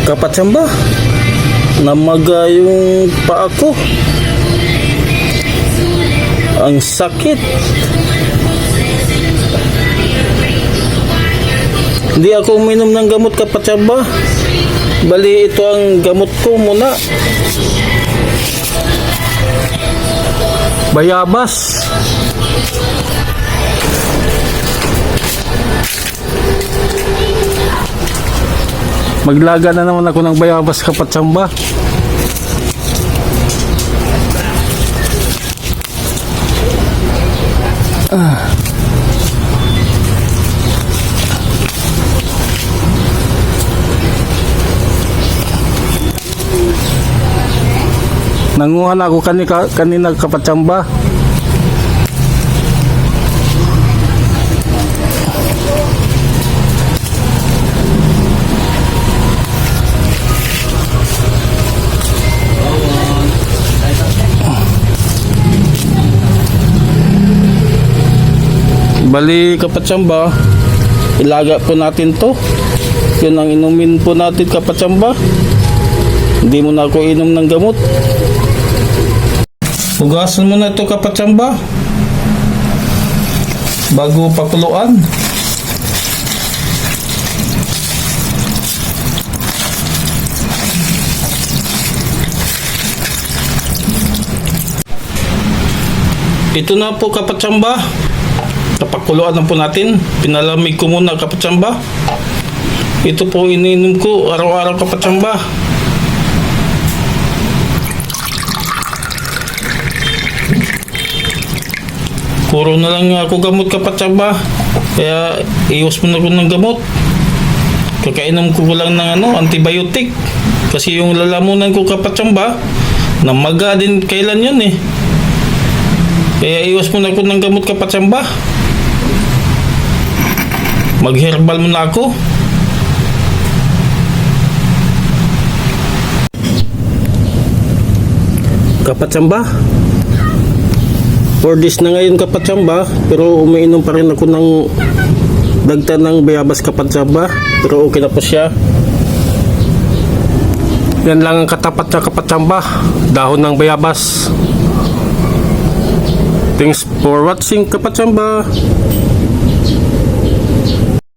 Kapatsamba, namaga yung paa ko. Ang sakit. Hindi ako uminom ng gamot, kapatsamba. Bali, ito ang gamot ko muna. Bayabas. Maglaga na naman ako ng bayabas, kapatsamba. Nanguha na ako kanina, kapatsamba. Bali, kapatsamba, ilaga po natin to. Yun ang inumin po natin, kapatsamba. Hindi mo na ako inom ng gamot. Hugasan mo na ito, kapatsamba, bago pakuluan. Ito na po, kapatsamba. Napakuluan na po natin. Pinalamig ko muna, kapatsamba. Ito po iniinom ko araw-araw, kapatsamba. Puro na lang ako gamot, kapatsamba. Kaya iwas mo na ko ng gamot. Kakainom ko lang ng antibiotic. Kasi yung lalamunan ko, kapatsamba, namaga din kailan yun eh. Kaya iwas mo na ko ng gamot, kapatsamba. Mag-herbal muna ako. Kapatsamba, 4 days na ngayon, kapatsamba, pero umiinom pa rin ako ng dagta ng bayabas, kapatsamba. Pero okay na po siya. Yan lang ang katapat sa kapatsamba, dahon ng bayabas. Thanks for watching, kapatsamba.